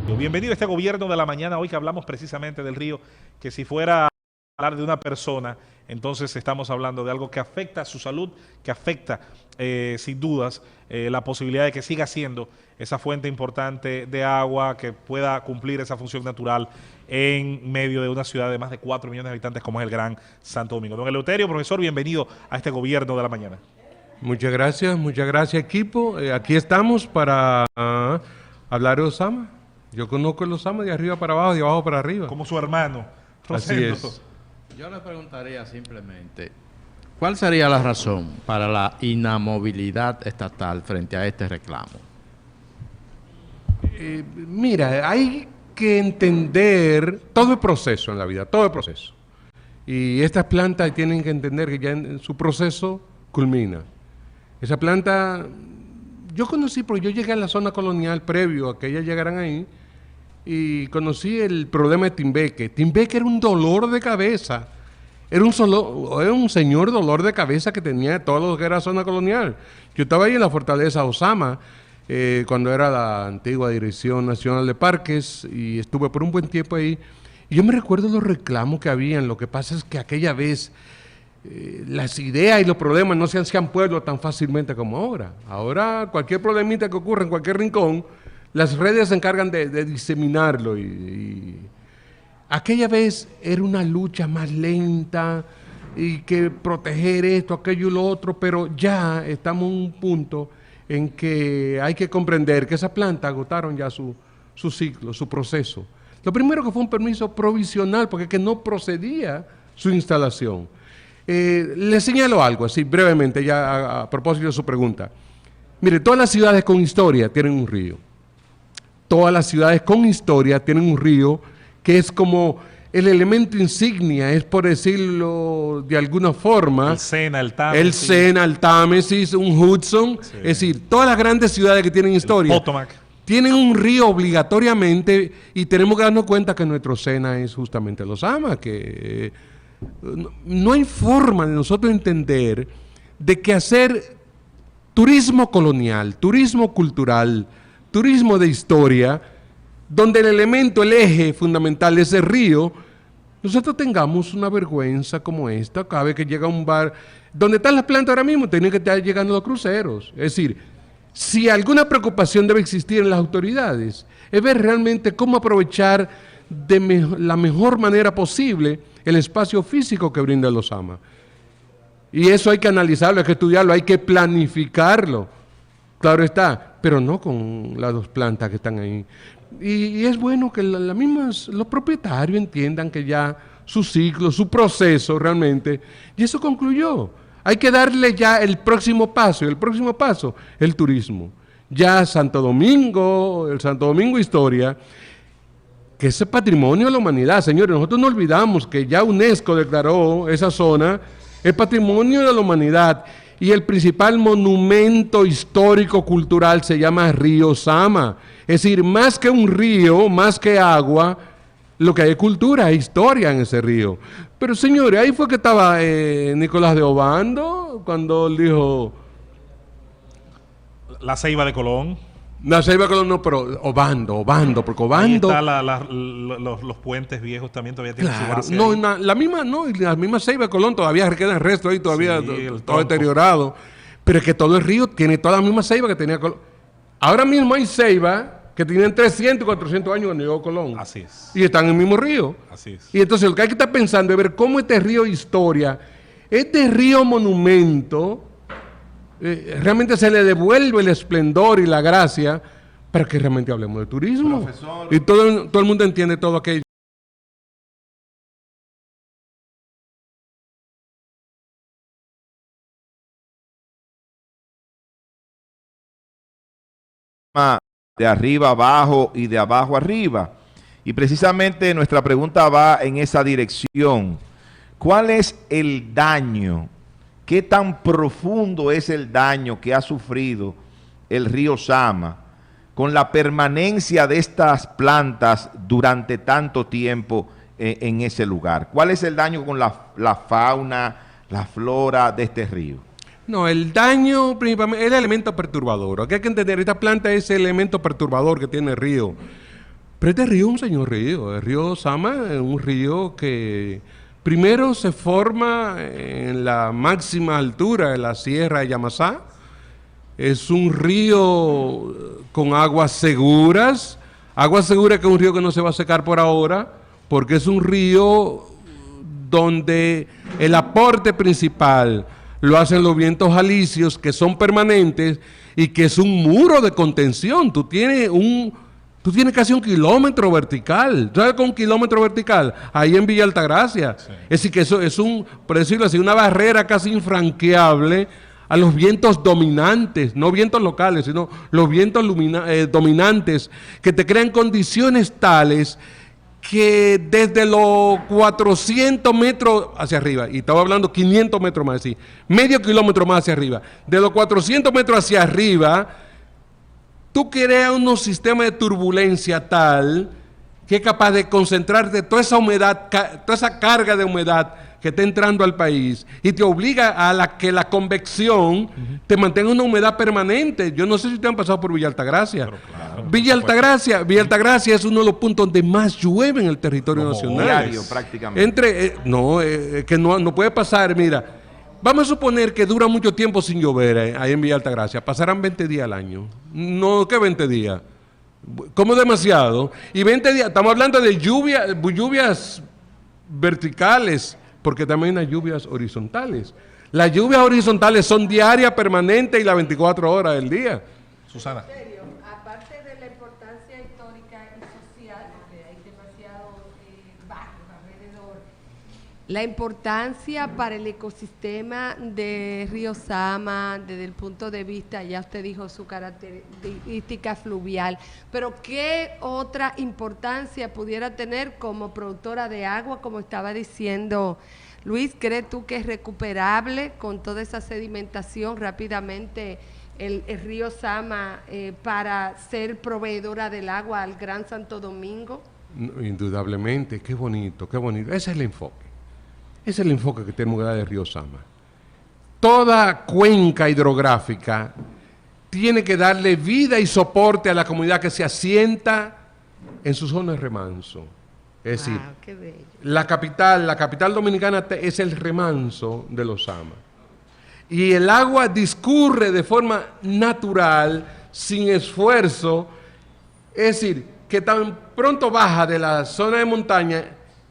Bienvenido a este gobierno de la mañana, hoy que hablamos precisamente del río, que si fuera a hablar de una persona, entonces estamos hablando de algo que afecta a su salud, que afecta sin dudas la posibilidad de que siga siendo esa fuente importante de agua, que pueda cumplir esa función natural en medio de una ciudad de más de 4 millones de habitantes como es el Gran Santo Domingo. Don Eleuterio, profesor, bienvenido a este gobierno de la mañana. Muchas gracias equipo. Aquí estamos para hablar de Osama. Yo conozco el Osama de arriba para abajo, de abajo para arriba. Como su hermano, Así Rosendo. es. Yo le preguntaría simplemente, ¿cuál sería la razón para la inamovilidad estatal frente a este reclamo? Mira, hay que entender todo el proceso en la vida, todo el proceso. Y estas plantas tienen que entender que ya en su proceso culmina. Esa planta, yo conocí, porque yo llegué a la zona colonial previo a que ellas llegaran ahí, y conocí el problema de Timbeque. Timbeque era un dolor de cabeza. Era un señor dolor de cabeza que tenía todo lo que era zona colonial. Yo estaba ahí en la fortaleza Osama, cuando era la antigua Dirección Nacional de Parques, y estuve por un buen tiempo ahí. Y yo me recuerdo los reclamos que habían. Lo que pasa es que aquella vez las ideas y los problemas no se hacían pueblo tan fácilmente como ahora. Ahora cualquier problemita que ocurra en cualquier rincón, las redes se encargan de diseminarlo y aquella vez era una lucha más lenta y que proteger esto, aquello y lo otro, pero ya estamos en un punto en que hay que comprender que esas plantas agotaron ya su ciclo, su proceso. Lo primero que fue un permiso provisional porque es que no procedía su instalación. Le señalo algo así brevemente ya a propósito de su pregunta. Mire, todas las ciudades con historia tienen un río. Todas las ciudades con historia tienen un río que es como el elemento insignia, es por decirlo de alguna forma. El Sena, el Támesis. El Sena, el Támesis, un Hudson. Sí. Es decir, todas las grandes ciudades que tienen historia tienen un río obligatoriamente y tenemos que darnos cuenta que nuestro Sena es justamente el Osama, que no hay forma de nosotros entender de que hacer turismo colonial, turismo cultural, turismo de historia, donde el elemento, el eje fundamental es el río, nosotros tengamos una vergüenza como esta, cada vez que llega a un bar, donde están las plantas ahora mismo, tienen que estar llegando los cruceros. Es decir, si alguna preocupación debe existir en las autoridades, es ver realmente cómo aprovechar de la mejor manera posible el espacio físico que brinda el Osama. Y eso hay que analizarlo, hay que estudiarlo, hay que planificarlo. Claro está, pero no con las dos plantas que están ahí. Y es bueno que los propietarios entiendan que ya su ciclo, su proceso realmente, y eso concluyó. Hay que darle ya el próximo paso, y el próximo paso, el turismo. Ya Santo Domingo, el Santo Domingo Historia, que es patrimonio de la humanidad, señores. Nosotros no olvidamos que ya UNESCO declaró esa zona el patrimonio de la humanidad. Y el principal monumento histórico cultural se llama Río Osama. Es decir, más que un río, más que agua, lo que hay es cultura, hay historia en ese río. Pero señores, ahí fue que estaba Nicolás de Obando, cuando él dijo... La Ceiba de Colón. La Ceiba de Colón no, pero Obando, porque Obando... Ahí está los puentes viejos también todavía tienen su base no, ahí. La misma Ceiba de Colón todavía quedan restos ahí, todavía sí, todo deteriorado. Pero es que todo el río tiene toda la misma ceiba que tenía Colón. Ahora mismo hay ceiba que tienen 300 y 400 años cuando llegó Colón. Así es. Y están en el mismo río. Así es. Y entonces lo que hay que estar pensando es ver cómo este río historia, este río monumento, realmente se le devuelve el esplendor y la gracia para que realmente hablemos de turismo. Profesor. Y todo el mundo entiende todo aquello. De arriba abajo y de abajo arriba. Y precisamente nuestra pregunta va en esa dirección. ¿Cuál es el daño? ¿Qué tan profundo es el daño que ha sufrido el río Sama con la permanencia de estas plantas durante tanto tiempo en ese lugar? ¿Cuál es el daño con la fauna, la flora de este río? No, el daño principalmente es el elemento perturbador. Aquí hay que entender, esta planta es el elemento perturbador que tiene el río. Pero este río es un señor río. El río Sama es un río que primero se forma en la máxima altura de la sierra de Yamasá. Es un río con aguas seguras. Aguas seguras que es un río que no se va a secar por ahora, porque es un río donde el aporte principal lo hacen los vientos alisios, que son permanentes y que es un muro de contención. Tú tienes casi 1 kilómetro vertical. ¿Sabes con 1 kilómetro vertical? Ahí en Villa Altagracia. Sí. Es decir, que eso es por decirlo así, una barrera casi infranqueable a los vientos dominantes, no vientos locales, sino los vientos dominantes, que te crean condiciones tales que desde los 400 metros hacia arriba, y estaba hablando 500 metros más, así, medio kilómetro más hacia arriba, de los 400 metros hacia arriba, tú creas unos sistemas de turbulencia tal que es capaz de concentrarte toda esa humedad, toda esa carga de humedad que está entrando al país y te obliga a que la convección te mantenga una humedad permanente. Yo no sé si te han pasado por Villa Altagracia. Claro, Villa Altagracia es uno de los puntos donde más llueve en el territorio nacional. Diario, prácticamente. Que no puede pasar, mira. Vamos a suponer que dura mucho tiempo sin llover ahí en Villa Altagracia. Pasarán 20 días al año. No, ¿qué 20 días? Como demasiado. Y 20 días, estamos hablando de lluvias verticales, porque también hay lluvias horizontales. Las lluvias horizontales son diarias, permanentes y las 24 horas del día. Susana. En serio, aparte de la importancia histórica y social, porque hay demasiados barrios alrededor, la importancia para el ecosistema de Río Sama, desde el punto de vista, ya usted dijo su característica fluvial, pero ¿qué otra importancia pudiera tener como productora de agua, como estaba diciendo Luis? ¿Crees tú que es recuperable con toda esa sedimentación rápidamente el río Sama para ser proveedora del agua al Gran Santo Domingo? No, indudablemente, qué bonito, qué bonito. Ese es el enfoque. Ese es el enfoque que tenemos que dar del río Sama. Toda cuenca hidrográfica tiene que darle vida y soporte a la comunidad que se asienta en su zona de remanso. Es decir, qué bello. la capital dominicana es el remanso de los Sama. Y el agua discurre de forma natural, sin esfuerzo. Es decir, que tan pronto baja de la zona de montaña,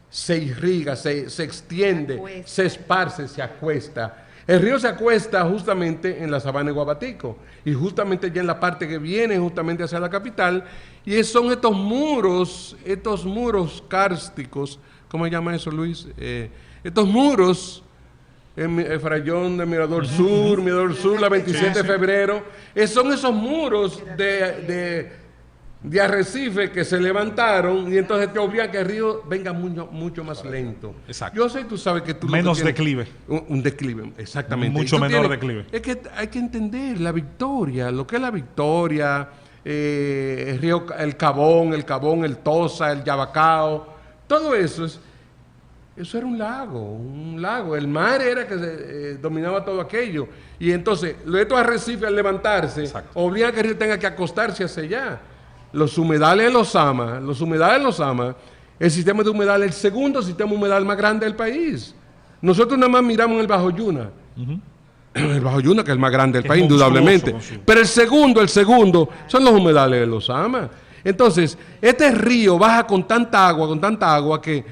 se irriga, se extiende, se esparce, se acuesta. El río se acuesta justamente en la sabana de Guabatico y justamente ya en la parte que viene justamente hacia la capital, y son estos muros kársticos, ¿cómo se llama eso, Luis? Estos muros, el Frayón de Mirador Sur, la 27 de febrero, son esos muros de arrecife que se levantaron y entonces te obligan a que el río venga mucho más lento. Exacto. Yo sé, tú sabes que tú menos declive. Un declive, exactamente. Mucho menor declive. Es que hay que entender la Victoria, lo que es la Victoria, el río, el Cabón, el Tosa, el Yabacao, todo eso era un lago. El mar era que dominaba todo aquello. Y entonces, estos arrecifes al levantarse, obligan a que el río tenga que acostarse hacia allá. Los humedales de los Sama, el sistema de humedal, el segundo sistema humedal más grande del país. Nosotros nada más miramos el Bajo Yuna. El Bajo Yuna, que es el más grande del país, indudablemente. Pero el segundo son los humedales de los Sama. Entonces, este río baja con tanta agua que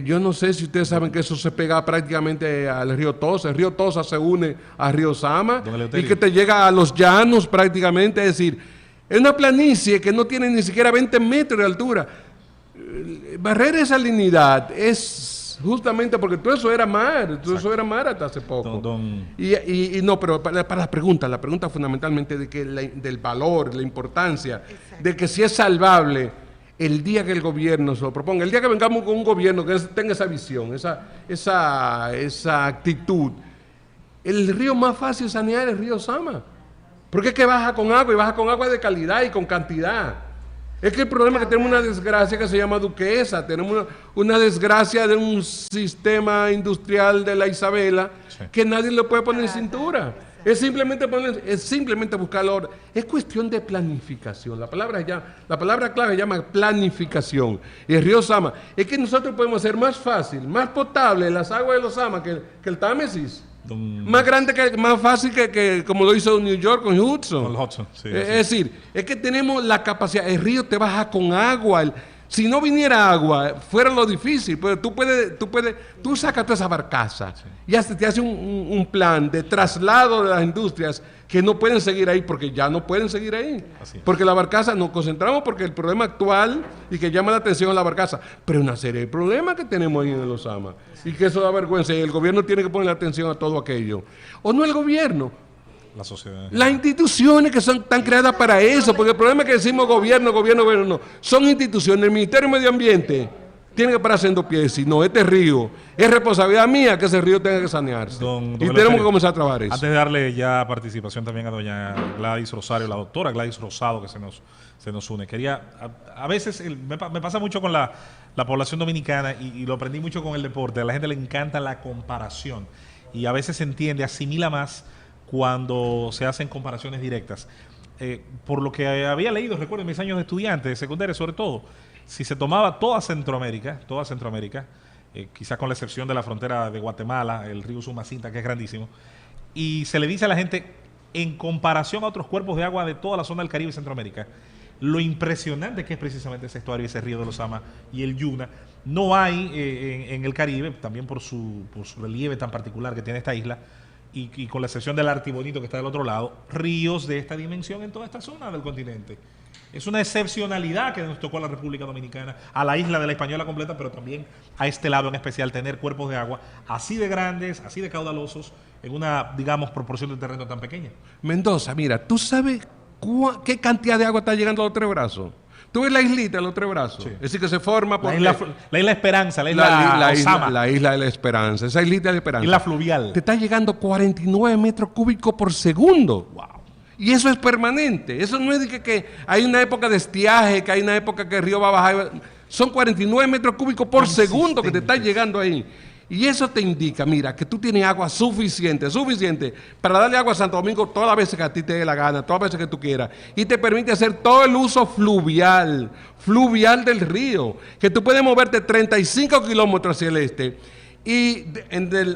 yo no sé si ustedes saben que eso se pega prácticamente al río Tosa. El río Tosa se une al río Sama y que te llega a los llanos prácticamente, es decir, es una planicie que no tiene ni siquiera 20 metros de altura. Barrer esa salinidad es justamente porque todo eso era mar, hasta hace poco. No, pero para la pregunta fundamentalmente del valor, la importancia, de que si es salvable el día que el gobierno se lo proponga, el día que vengamos con un gobierno que tenga esa visión, esa actitud. El río más fácil de sanear es el río Sama. Porque es que baja con agua y baja con agua de calidad y con cantidad. Es que el problema es que tenemos una desgracia que se llama Duquesa, tenemos una desgracia de un sistema industrial de la Isabela que nadie le puede poner en cintura. Es simplemente buscar el orden. Es cuestión de planificación. La palabra clave se llama planificación. Y el río Sama, es que nosotros podemos hacer más fácil, más potable las aguas de los Sama que el Támesis. Más grande, más fácil que como lo hizo New York con Hudson. Con el Hudson, sí, es decir, es que tenemos la capacidad. El río te baja con agua. Si no viniera agua, fuera lo difícil, pero tú sacas toda esa barcaza y te hace un plan de traslado de las industrias que no pueden seguir ahí, porque ya no pueden seguir ahí. Porque la barcaza, nos concentramos porque el problema actual y que llama la atención es la barcaza, pero una serie de problemas que tenemos ahí en los Sama y que eso da vergüenza y el gobierno tiene que poner atención a todo aquello. O no el gobierno. La sociedad. Las instituciones que están creadas para eso, porque el problema es que decimos gobierno, no. Son instituciones. El Ministerio de Medio Ambiente tiene que parar haciendo pies. Si no, este río es responsabilidad mía que ese río tenga que sanearse. Y tenemos que comenzar a trabajar eso. Antes de darle ya participación también a doña Gladys Rosario, la doctora Gladys Rosado, que se nos une. A veces me pasa mucho con la población dominicana y lo aprendí mucho con el deporte. A la gente le encanta la comparación y a veces se entiende, asimila más cuando se hacen comparaciones directas. Por lo que había leído, recuerdo en mis años de estudiante, de secundaria sobre todo, si se tomaba toda Centroamérica, quizás con la excepción de la frontera de Guatemala, el río Sumacinta, que es grandísimo, y se le dice a la gente, en comparación a otros cuerpos de agua de toda la zona del Caribe y Centroamérica, lo impresionante que es precisamente ese estuario, ese río de los Sama y el Yuna. No hay en el Caribe, también por su relieve tan particular que tiene esta isla, y con la excepción del Artibonito que está del otro lado, ríos de esta dimensión en toda esta zona del continente. Es una excepcionalidad que nos tocó a la República Dominicana, a la isla de la Española completa, pero también a este lado en especial, tener cuerpos de agua así de grandes, así de caudalosos, en una, digamos, proporción de terreno tan pequeña. Mendoza, mira, ¿tú sabes qué cantidad de agua está llegando a los Tres Brazos? Tú ves la islita de los Tres Brazos. Sí. Es decir, que se forma por... La isla Esperanza, la isla Osama. La isla de la Esperanza, esa islita de la Esperanza. Isla fluvial. Te está llegando 49 metros cúbicos por segundo. Wow. Y eso es permanente. Eso no es de que hay una época de estiaje, que hay una época que el río va a bajar. Son 49 metros cúbicos por segundo que te está llegando ahí. Y eso te indica, mira, que tú tienes agua suficiente para darle agua a Santo Domingo todas las veces que a ti te dé la gana, todas las veces que tú quieras. Y te permite hacer todo el uso fluvial del río. Que tú puedes moverte 35 kilómetros hacia el este. Y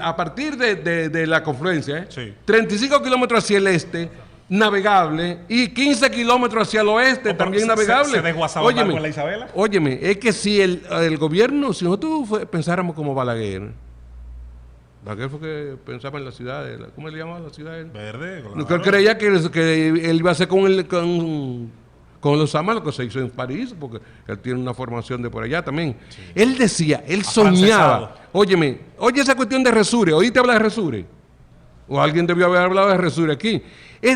a partir de la confluencia, 35 kilómetros hacia el este, navegable, y 15 kilómetros hacia el oeste, también navegable. ¿Se desguazaba con la Isabela? Óyeme, es que si el gobierno, si nosotros pensáramos como Balaguer fue que pensaba en la ciudad, ¿cómo le llamaba la ciudad? Verde. Claro. Creía que él iba a hacer con los Sama lo que se hizo en París, porque él tiene una formación de por allá también. Sí. Él decía, él soñaba. Oye esa cuestión de Resure, ¿oíste hablar de Resure? O alguien debió haber hablado de Resure aquí.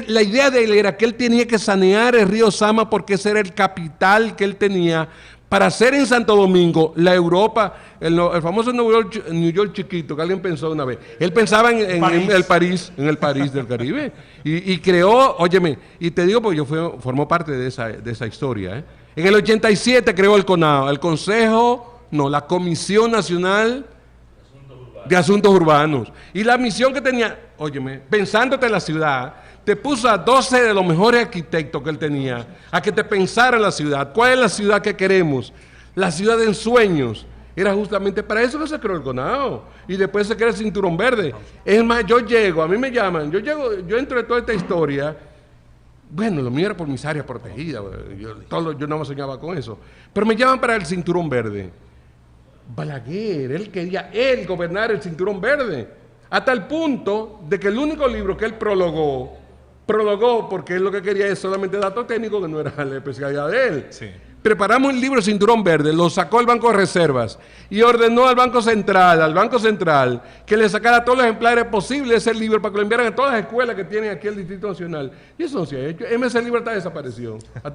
La idea de él era que él tenía que sanear el río Sama porque ese era el capital que él tenía para hacer en Santo Domingo la Europa, el famoso New York chiquito que alguien pensó una vez. Él pensaba en el París del Caribe. Y creó, óyeme, y te digo porque yo formó parte de esa historia. En el 87 creó el CONAO, la Comisión Nacional de Asuntos Urbanos. Y la misión que tenía, óyeme, pensándote en la ciudad, te puso a 12 de los mejores arquitectos que él tenía a que te pensara en la ciudad. ¿Cuál es la ciudad que queremos? La ciudad de ensueños. Era justamente para eso que se creó el CONAO. Y después se creó el Cinturón Verde. Es más, a mí me llaman, yo entro en toda esta historia. Bueno, lo mío era por mis áreas protegidas. Yo no me soñaba con eso. Pero me llaman para el Cinturón Verde. Balaguer, él quería gobernar el Cinturón Verde. Hasta el punto de que el único libro que él prologó porque él lo que quería es solamente datos técnicos, que no era la especialidad de él. Sí. Preparamos el libro Cinturón Verde, lo sacó el Banco de Reservas y ordenó al Banco Central, que le sacara todos los ejemplares posibles de ese libro para que lo enviaran a todas las escuelas que tienen aquí el Distrito Nacional. Y eso no se ha hecho. Ese libro está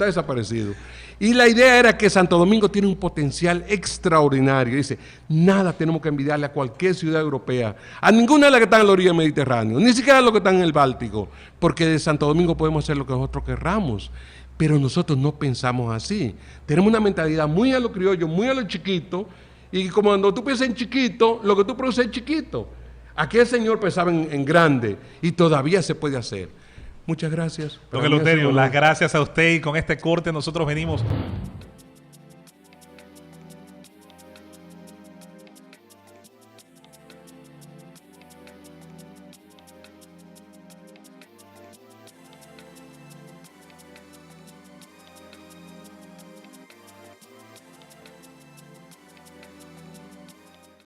desaparecido. Y la idea era que Santo Domingo tiene un potencial extraordinario. Dice, nada tenemos que envidiarle a cualquier ciudad europea, a ninguna de las que están en la orilla del Mediterráneo, ni siquiera a los que están en el Báltico, porque de Santo Domingo podemos hacer lo que nosotros querramos. Pero nosotros no pensamos así. Tenemos una mentalidad muy a lo criollo, muy a lo chiquito, y como cuando tú piensas en chiquito, lo que tú produces es chiquito. Aquel señor pensaba en grande y todavía se puede hacer. Muchas gracias. Don Eleuterio, las gracias a usted y con este corte nosotros venimos